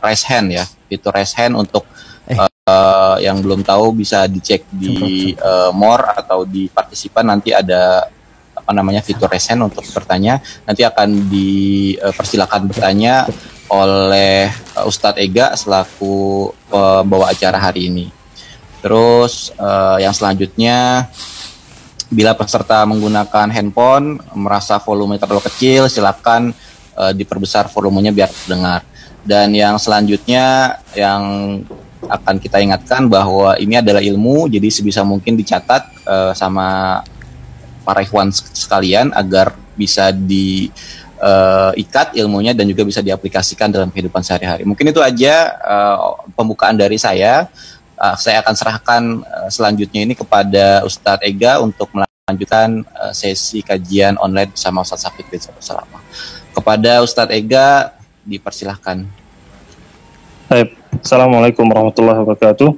raise hand ya, fitur raise hand untuk yang belum tahu bisa dicek di more atau di partisipan, nanti ada fitur raise hand untuk bertanya. Nanti akan dipersilakan bertanya oleh Ustadz Ega selaku pembawa acara hari ini. Terus yang selanjutnya, bila peserta menggunakan handphone merasa volume terlalu kecil, silakan diperbesar volumenya biar terdengar. Dan yang selanjutnya yang akan kita ingatkan bahwa ini adalah ilmu, jadi sebisa mungkin dicatat sama para ikhwan sekalian agar bisa diikat ilmunya dan juga bisa diaplikasikan dalam kehidupan sehari-hari. Mungkin itu aja pembukaan dari saya. Saya akan serahkan selanjutnya ini kepada Ustadz Ega untuk melanjutkan sesi kajian online bersama Ustadz Syafiq Rizal Bersalama. Kepada Ustadz Ega, dipersilahkan. Baik. Assalamualaikum warahmatullahi wabarakatuh.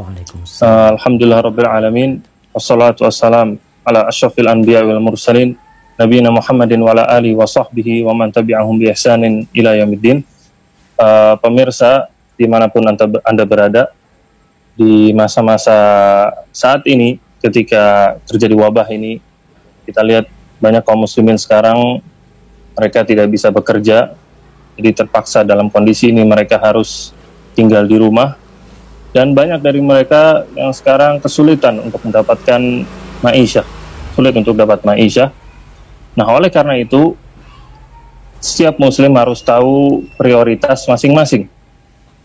Waalaikumsalam. Alhamdulillah alamin. Wassalatu wassalam ala asyrafil anbiya wal mursalin nabiyina Muhammadin wa ala alihi wa sahbihi wa man tabi'ahum bi ihsanin ila yaumiddin. Pemirsa dimanapun Anda berada, di masa-masa saat ini ketika terjadi wabah ini, kita lihat banyak kaum muslimin sekarang mereka tidak bisa bekerja, jadi terpaksa dalam kondisi ini mereka harus tinggal di rumah, dan banyak dari mereka yang sekarang kesulitan untuk mendapatkan ma'isyah, sulit untuk dapat ma'isyah. Nah, oleh karena itu setiap muslim harus tahu prioritas masing-masing,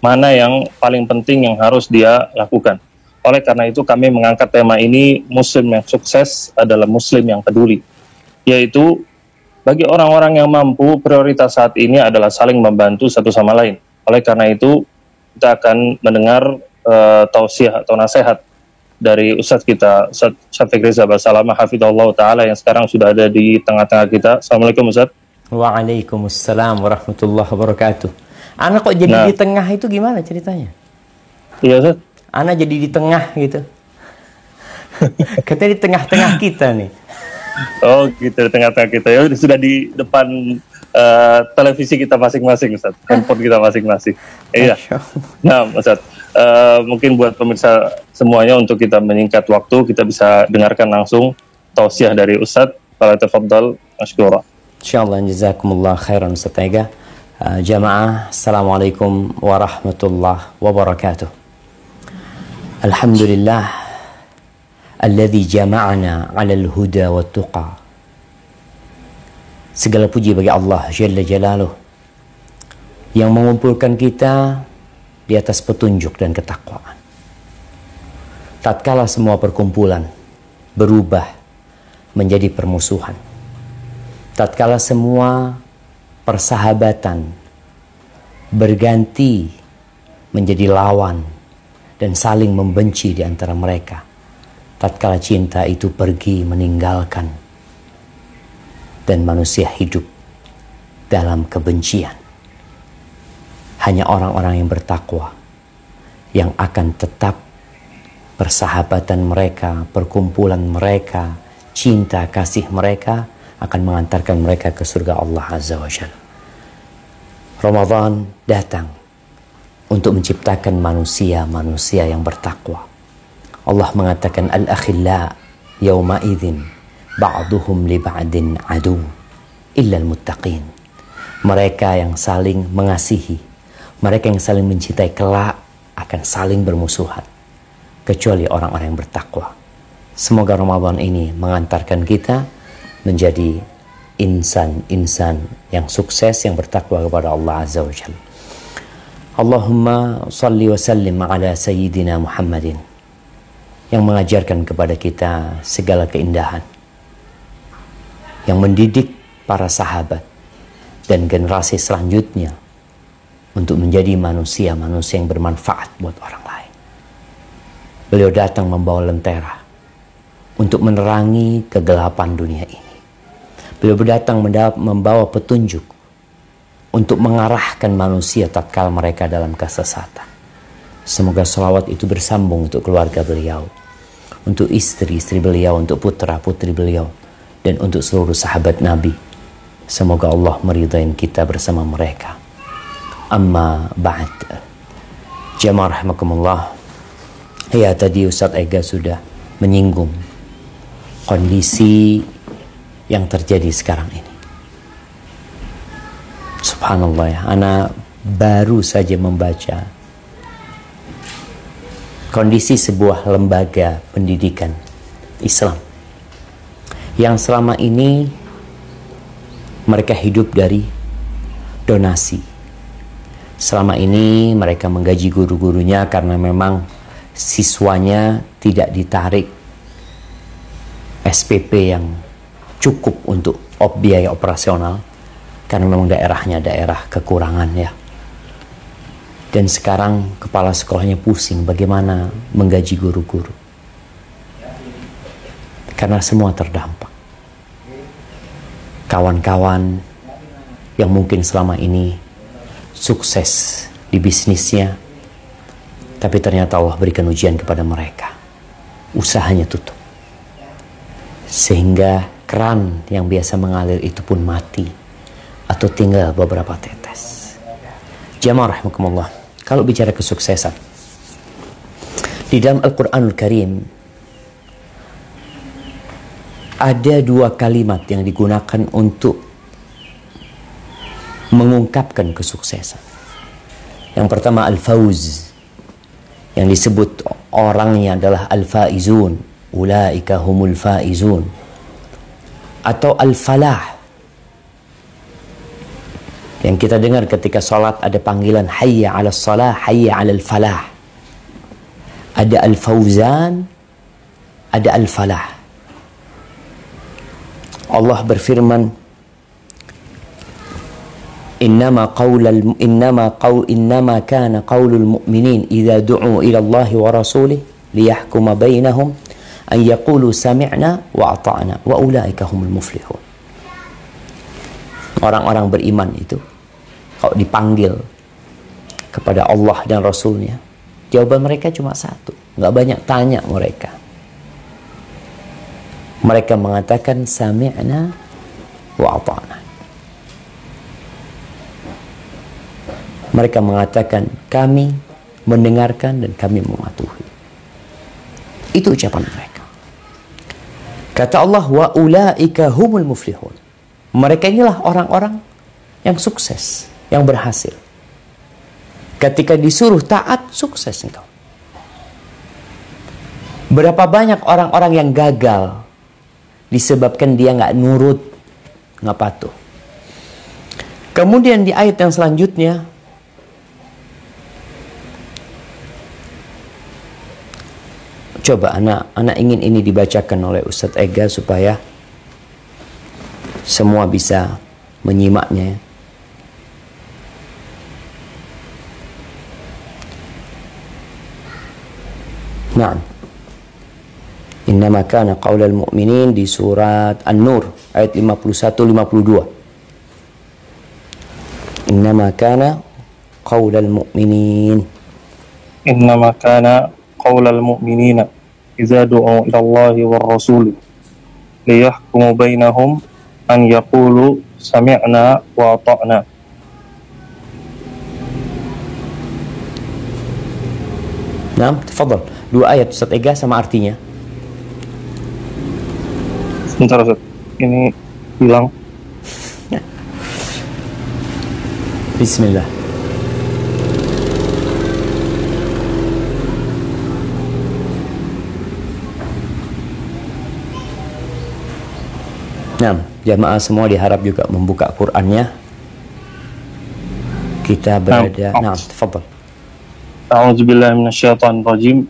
mana yang paling penting yang harus dia lakukan. Oleh karena itu kami mengangkat tema ini, muslim yang sukses adalah muslim yang peduli, yaitu bagi orang-orang yang mampu, prioritas saat ini adalah saling membantu satu sama lain. Oleh karena itu kita akan mendengar tausiah atau nasihat dari Ustadz kita, Ustadz Syafiq Rizal Bersalama hafidhahullah ta'ala, yang sekarang sudah ada di tengah-tengah kita. Assalamualaikum Ustadz. Waalaikumsalam warahmatullahi wabarakatuh. Anak kok jadi di tengah itu gimana ceritanya? Iya Ustadz. Anak jadi di tengah gitu. Katanya di tengah-tengah kita nih. Oh gitu, di tengah-tengah kita. Ya sudah di depan televisi kita masing-masing Ustadz, handphone kita masing-masing. Iya. Nah Ustadz, mungkin buat pemirsa semuanya, untuk kita menyingkat waktu, kita bisa dengarkan langsung tausiah dari Ustadz. Fala tafadhal mashkura. Insyaallah, jazakumullah khairan Ustadz Ega. Jamaah, assalamualaikum warahmatullahi wabarakatuh. Alhamdulillah alladzi jama'ana 'alal huda wat tuqa. Segala puji bagi Allah Jalla Jalaluh yang mengumpulkan kita di atas petunjuk dan ketakwaan. Tatkala semua perkumpulan berubah menjadi permusuhan, tatkala semua persahabatan berganti menjadi lawan dan saling membenci di antara mereka, tatkala cinta itu pergi meninggalkan dan manusia hidup dalam kebencian, hanya orang-orang yang bertakwa yang akan tetap persahabatan mereka, perkumpulan mereka, cinta kasih mereka akan mengantarkan mereka ke surga Allah Azza wa Jalla. Ramadan datang untuk menciptakan manusia-manusia yang bertakwa. Allah mengatakan al-akhilla yawma idzin ba'duhum li ba'din adu illal muttaqin. Mereka yang saling mengasihi, mereka yang saling mencintai kelak akan saling bermusuhan, kecuali orang-orang yang bertakwa. Semoga Ramadan ini mengantarkan kita menjadi insan-insan yang sukses, yang bertakwa kepada Allah Azza wa Jalla. Allahumma salli wa sallim ala Sayyidina Muhammadin, yang mengajarkan kepada kita segala keindahan, yang mendidik para sahabat dan generasi selanjutnya untuk menjadi manusia-manusia yang bermanfaat buat orang lain. Beliau datang membawa lentera untuk menerangi kegelapan dunia ini. Beliau datang membawa petunjuk untuk mengarahkan manusia tatkala mereka dalam kesesatan. Semoga salawat itu bersambung untuk keluarga beliau, untuk istri-istri beliau, untuk putra-putri beliau, dan untuk seluruh sahabat Nabi. Semoga Allah meridai kita bersama mereka. Amma ba'd. Jamaah rahimakumullah. Ya, tadi Ustadz Ega sudah menyinggung kondisi yang terjadi sekarang ini. Subhanallah ya, ana baru saja membaca kondisi sebuah lembaga pendidikan Islam yang selama ini mereka hidup dari donasi. Selama ini mereka menggaji guru-gurunya karena memang siswanya tidak ditarik SPP yang cukup untuk biaya operasional karena memang daerahnya daerah kekurangan ya. Dan sekarang kepala sekolahnya pusing bagaimana menggaji guru-guru karena semua terdampak. Kawan-kawan yang mungkin selama ini sukses di bisnisnya, tapi ternyata Allah berikan ujian kepada mereka, usahanya tutup, sehingga keran yang biasa mengalir itu pun mati atau tinggal beberapa tetes. Jamaah rahimakumullah, kalau bicara kesuksesan di dalam Al-Quranul Karim ada dua kalimat yang digunakan untuk mengungkapkan kesuksesan. Yang pertama al-fawz, yang disebut orangnya adalah al-faizun, ulaika humul faizun, atau al-falah, yang kita dengar ketika salat ada panggilan hayya 'alas salah, hayya 'alal falah. Ada al-fawzan, ada al-falah. Allah berfirman, إنما كان قول المؤمنين إذا دعوا إلى الله ورسوله ليحكم بينهم أن يقولوا سمعنا وأطعنا وأولئك هم المفلحون. Orang-orang beriman itu kalau dipanggil kepada Allah dan Rasulnya, jawaban mereka cuma satu, nggak banyak tanya mereka. Mereka mengatakan sami'na wa ata'na. Mereka mengatakan kami mendengarkan dan kami mematuhi. Itu ucapan mereka. Kata Allah, wa ulaika humul muflihun. Mereka inilah orang-orang yang sukses, yang berhasil. Ketika disuruh taat, sukses engkau. Berapa banyak orang-orang yang gagal disebabkan dia nggak nurut, nggak patuh. Kemudian di ayat yang selanjutnya, coba anak ingin ini dibacakan oleh Ustadz Ega supaya semua bisa menyimaknya. Nah, innama kana qaulal mu'minin di surat An-Nur ayat 51-52. Innama kana qaulal mu'minin. Innama kana qaulal mu'minina idza du'u ila Allahi war Rasul liyahkumu bainahum an yaqulu sami'na wa ata'na. Nah, tafadhal. Dua ayat Ustaz Ega sama artinya. Sebentar Ustaz, ini hilang. Bismillah. Nah, jamaah semua diharap juga membuka Qur'annya. Kita berada. Nah, tafadhal. A'udzu billahi minasyaitonir rajim.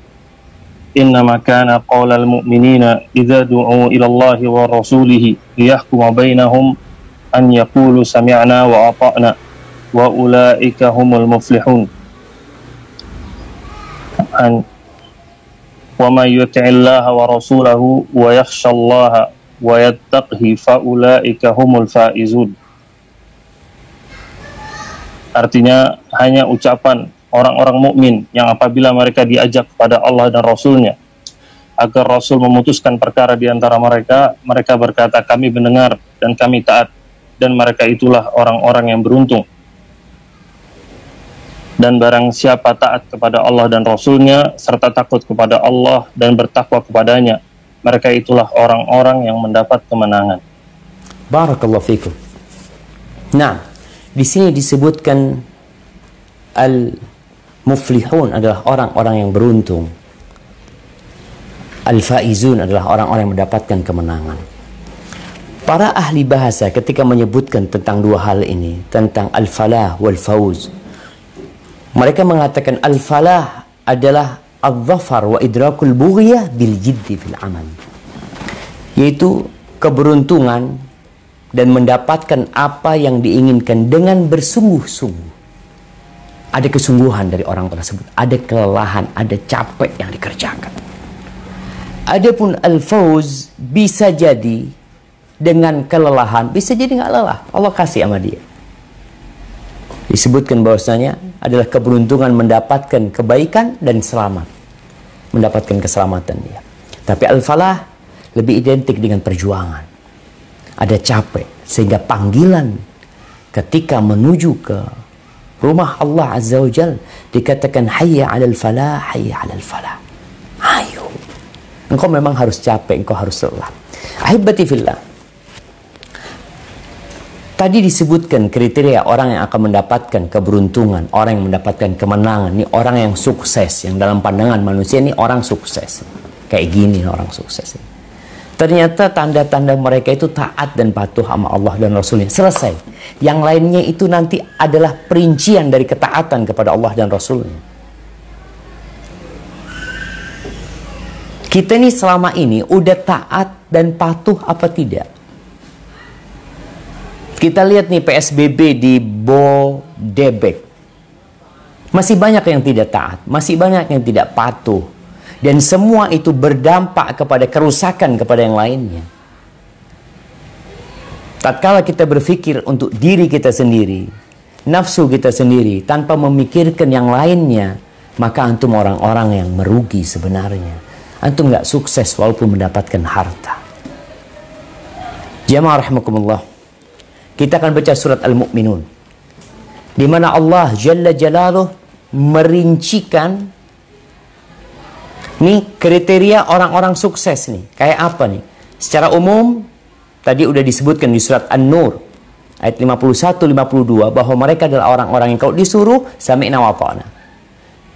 Innama kana qaulal mu'minina idza du'u ila Allahi wa rasulih liyahkuma bainahum an yaqulu sami'na wa ata'na wa ulaika humul muflihun. Wa may yuti'illaha wa rasulahu wa yakhshallaha wa yattaqhi fa ulaika humul faizun. Artinya hanya ucapan orang-orang mukmin yang apabila mereka diajak kepada Allah dan Rasulnya agar Rasul memutuskan perkara di antara mereka, mereka berkata kami mendengar dan kami taat, dan mereka itulah orang-orang yang beruntung. Dan barang siapa taat kepada Allah dan Rasul-Nya, serta takut kepada Allah dan bertakwa kepadanya, mereka itulah orang-orang yang mendapat kemenangan. Barakallahu fikum. Nah, di sini disebutkan al-muflihun adalah orang-orang yang beruntung. Al-faizun adalah orang-orang yang mendapatkan kemenangan. Para ahli bahasa ketika menyebutkan tentang dua hal ini, tentang al-falah wal-fauz, mereka mengatakan al-falah adalah al-dhafar wa idrakul bughiyah bil jiddi fil amal, yaitu keberuntungan dan mendapatkan apa yang diinginkan dengan bersungguh-sungguh. Ada kesungguhan dari orang tersebut, ada kelelahan, ada capek yang dikerjakan. Adapun al-fauz bisa jadi dengan kelelahan, bisa jadi nggak lelah. Allah kasih sama dia. Disebutkan bahwasanya adalah keberuntungan mendapatkan kebaikan dan selamat, mendapatkan keselamatan dia. Tapi al-falah lebih identik dengan perjuangan. Ada capek, sehingga panggilan ketika menuju ke rumah Allah Azza wa Jal dikatakan hayya 'alal falah, hayya 'alal falah. Ayo. Engkau memang harus capek, engkau harus lelah. Ahibati fillah. Tadi disebutkan kriteria orang yang akan mendapatkan keberuntungan, orang yang mendapatkan kemenangan. Ini orang yang sukses, yang dalam pandangan manusia ini orang sukses. Kayak gini orang sukses. Ternyata tanda-tanda mereka itu taat dan patuh sama Allah dan Rasulnya. Selesai. Yang lainnya itu nanti adalah perincian dari ketaatan kepada Allah dan Rasulnya. Kita ini selama ini udah taat dan patuh apa tidak? Kita lihat nih PSBB di Bodebek. Masih banyak yang tidak taat, masih banyak yang tidak patuh. Dan semua itu berdampak kepada kerusakan kepada yang lainnya. Tatkala kita berpikir untuk diri kita sendiri, nafsu kita sendiri, tanpa memikirkan yang lainnya, maka antum orang-orang yang merugi sebenarnya. Antum nggak sukses walaupun mendapatkan harta. Jamaah rahimakumullah. Kita akan baca surat Al-Mu'minun, di mana Allah Jalla Jalaluh merincikan nih kriteria orang-orang sukses nih. Kayak apa nih? Secara umum tadi udah disebutkan di surat An-Nur ayat 51-52 bahwa mereka adalah orang-orang yang kalau disuruh sami'na wa ata'na.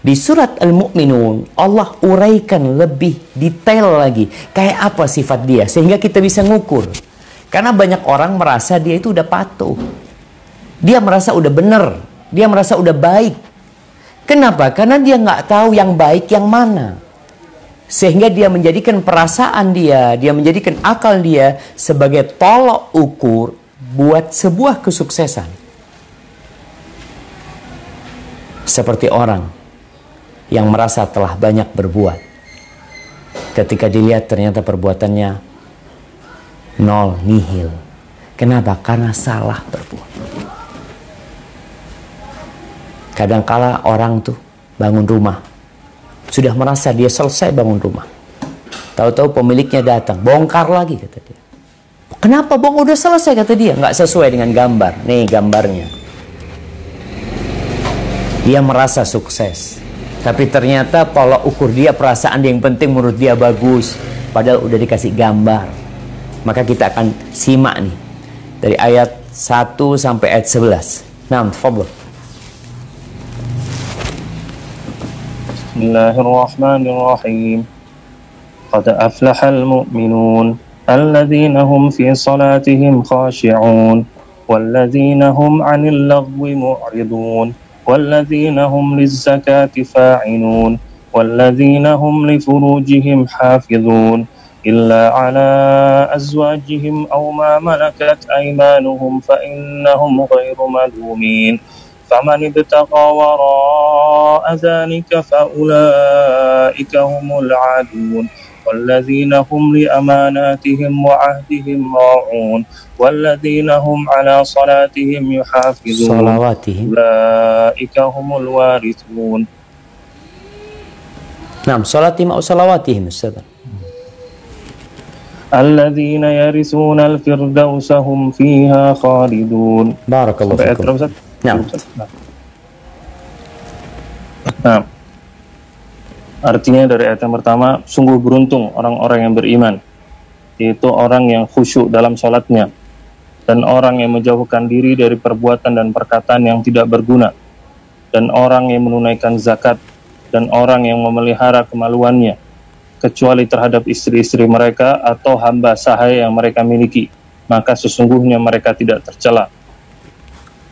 Di surat Al-Mu'minun Allah uraikan lebih detail lagi kayak apa sifat dia sehingga kita bisa ngukur. Karena banyak orang merasa dia itu udah patuh. Dia merasa udah benar. Dia merasa udah baik. Kenapa? Karena dia nggak tahu yang baik yang mana. Sehingga dia menjadikan perasaan dia menjadikan akal dia sebagai tolok ukur buat sebuah kesuksesan. Seperti orang yang merasa telah banyak berbuat. Ketika dilihat ternyata perbuatannya nol, nihil. Kenapa? Karena salah berbuat. Kadangkala orang tuh bangun rumah, sudah merasa dia selesai bangun rumah. Tahu-tahu pemiliknya datang, bongkar lagi kata dia. Kenapa bong? Udah selesai kata dia. Nggak sesuai dengan gambar. Nih gambarnya. Dia merasa sukses. Tapi ternyata pola ukur dia, perasaan dia yang penting menurut dia bagus. Padahal udah dikasih gambar. Maka kita akan simak nih dari ayat 1 sampai ayat 11. Naam, tafadhal. Bismillahirrahmanirrahim. Qad aflahal mu'minun alladzina hum fi salatihim khashi'un walladzina hum 'anil lagwi mu'ridun walladzina hum lizzakati fa'inun walladzina hum li furujihim hafizun إلا على أزواجهم أو ما ملكت أيمانهم فإنهم غير ملومين فمن ابتغى وراء ذلك فأولئك هم العادون والذين هم لأماناتهم وعهدهم راعون والذين هم على صلاتهم يحافظون أولئك هم الوارثون. نعم صلاتهم أو صلواتهم أستاذ. الذين يرثون الفردوس هم فيها خالدون. بارك الله فيكم. نعم. Nah, artinya dari ayat yang pertama, sungguh beruntung orang-orang yang beriman, yaitu orang yang khusyuk dalam sholatnya, dan orang yang menjauhkan diri dari perbuatan dan perkataan yang tidak berguna, dan orang yang menunaikan zakat, dan orang yang memelihara kemaluannya, kecuali terhadap istri-istri mereka atau hamba sahaya yang mereka miliki, maka sesungguhnya mereka tidak tercela.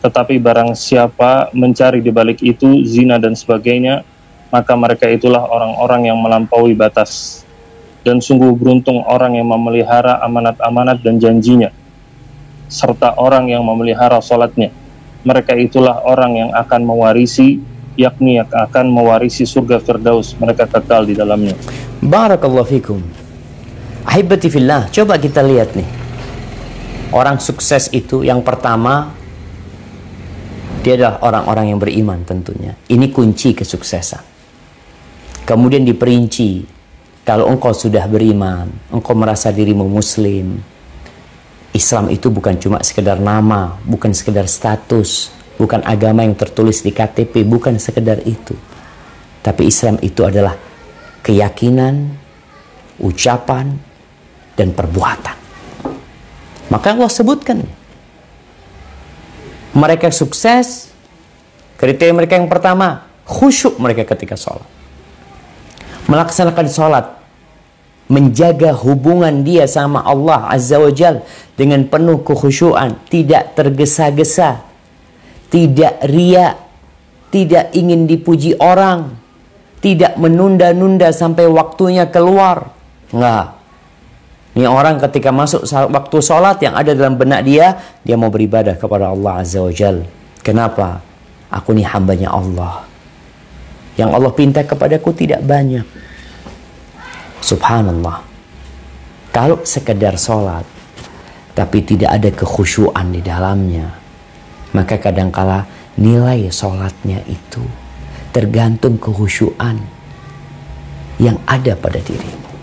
Tetapi barang siapa mencari di balik itu zina dan sebagainya, maka mereka itulah orang-orang yang melampaui batas. Dan sungguh beruntung orang yang memelihara amanat-amanat dan janjinya, serta orang yang memelihara sholatnya. Mereka itulah orang yang akan mewarisi, yakni yang akan mewarisi surga Firdaus, mereka kekal di dalamnya. Barakallahu fikum. Ahibati fillah, coba kita lihat nih. Orang sukses itu yang pertama, dia adalah orang-orang yang beriman tentunya. Ini kunci kesuksesan. Kemudian diperinci, kalau engkau sudah beriman, engkau merasa dirimu muslim, Islam itu bukan cuma sekedar nama, bukan sekedar status, bukan agama yang tertulis di KTP, bukan sekedar itu. Tapi Islam itu adalah keyakinan, ucapan, dan perbuatan. Maka Allah sebutkan, mereka sukses, kriteria mereka yang pertama, khusyuk mereka ketika sholat. Melaksanakan sholat, menjaga hubungan dia sama Allah Azza wa Jal dengan penuh kekhusyuan, tidak tergesa-gesa, tidak riya, tidak ingin dipuji orang, tidak menunda-nunda sampai waktunya keluar. Enggak. Ini orang ketika masuk waktu sholat, yang ada dalam benak dia mau beribadah kepada Allah Azza wa Jal. Kenapa? Aku ini hambanya Allah. Yang Allah pinta kepadaku tidak banyak. Subhanallah. Kalau sekedar sholat, tapi tidak ada kekhusyuan di dalamnya, maka kadangkala nilai sholatnya itu tergantung kekhusyuan yang ada pada dirimu.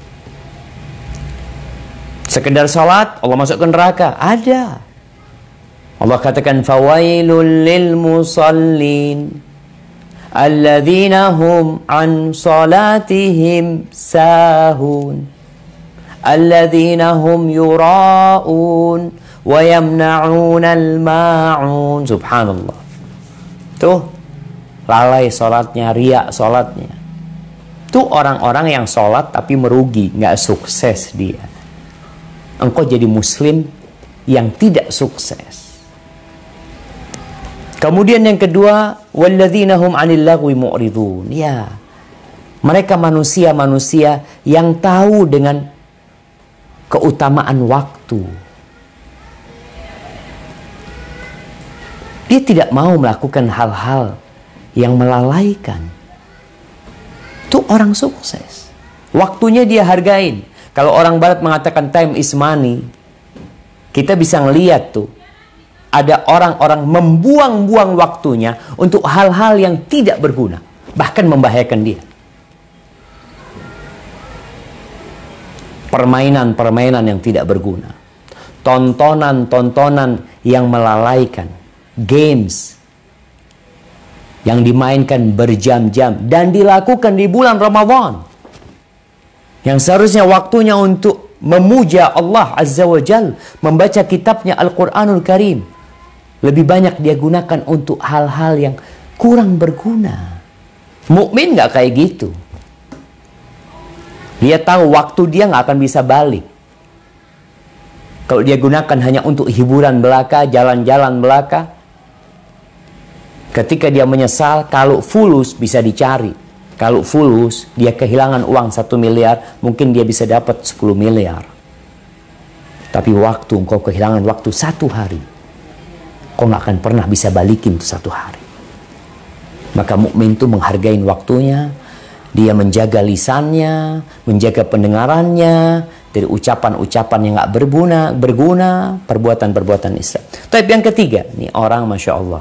Sekedar sholat, Allah masuk ke neraka. Ada. Allah katakan, fawailul lil musallin alladzina hum an salatihim sahun alladzina hum yura'un wa yamna'unal ma'un. Subhanallah. Tuh, lalai sholatnya, riya sholatnya. Tuh orang-orang yang sholat tapi merugi, nggak sukses dia. Engkau jadi muslim yang tidak sukses. Kemudian yang kedua, walladzina hum 'anil lagwi mu'ridun. Ya. Mereka manusia-manusia yang tahu dengan keutamaan waktu. Dia tidak mau melakukan hal-hal yang melalaikan. Itu orang sukses. Waktunya dia hargain. Kalau orang barat mengatakan time is money, kita bisa ngeliat tuh, ada orang-orang membuang-buang waktunya untuk hal-hal yang tidak berguna, bahkan membahayakan dia. Permainan-permainan yang tidak berguna, tontonan-tontonan yang melalaikan, games yang dimainkan berjam-jam dan dilakukan di bulan Ramadan, yang seharusnya waktunya untuk memuja Allah Azza wa Jal, membaca kitabnya Al-Quranul Karim, lebih banyak dia gunakan untuk hal-hal yang kurang berguna. Mukmin nggak kayak gitu. Dia tahu waktu dia nggak akan bisa balik. Kalau dia gunakan hanya untuk hiburan belaka, jalan-jalan belaka, ketika dia menyesal, kalau fulus bisa dicari. Kalau fulus, dia kehilangan uang 1 miliar, mungkin dia bisa dapat 10 miliar. Tapi waktu, engkau kehilangan waktu 1 hari, kau nggak akan pernah bisa balikin itu 1 hari. Maka mukmin itu menghargai waktunya, dia menjaga lisannya, menjaga pendengarannya dari ucapan-ucapan yang nggak berguna, perbuatan-perbuatan Islam. Tapi yang ketiga, nih orang Masya Allah,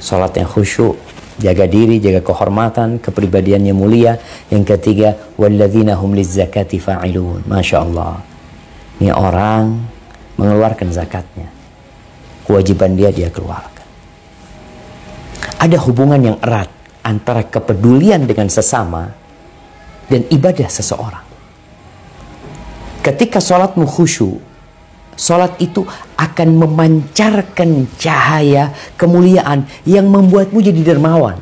sholat yang khusyuk, jaga diri, jaga kehormatan, kepribadiannya mulia. Yang ketiga, walladzina hum lizzakati fa'ilun. Masya Allah. Ini orang mengeluarkan zakatnya. Kewajiban dia keluarkan. Ada hubungan yang erat antara kepedulian dengan sesama dan ibadah seseorang. Ketika sholatmu khusyuk, sholat itu akan memancarkan cahaya kemuliaan yang membuatmu jadi dermawan,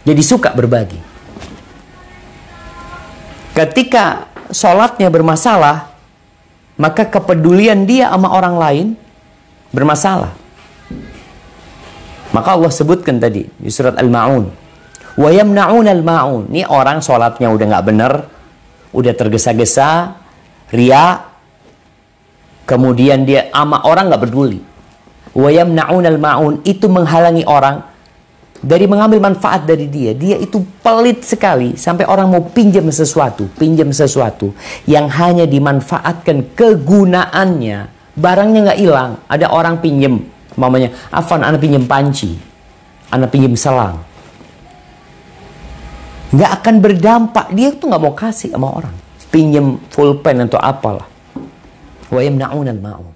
jadi suka berbagi. Ketika sholatnya bermasalah, maka kepedulian dia sama orang lain bermasalah. Maka Allah sebutkan tadi di surat Al-Ma'un, wa yamna'un al-ma'un. Ini orang sholatnya udah nggak benar, udah tergesa-gesa, ria, kemudian dia sama orang nggak peduli. Wa yamna'un al-ma'un, itu menghalangi orang dari mengambil manfaat dari dia. Dia itu pelit sekali sampai orang mau pinjam sesuatu yang hanya dimanfaatkan kegunaannya, barangnya nggak hilang. Ada orang pinjam, mamanya, Afan, anak pinjam panci, anak pinjam selang, nggak akan berdampak. Dia tuh nggak mau kasih sama orang, pinjam pulpen atau apalah. Wa yamna'un al-ma'un.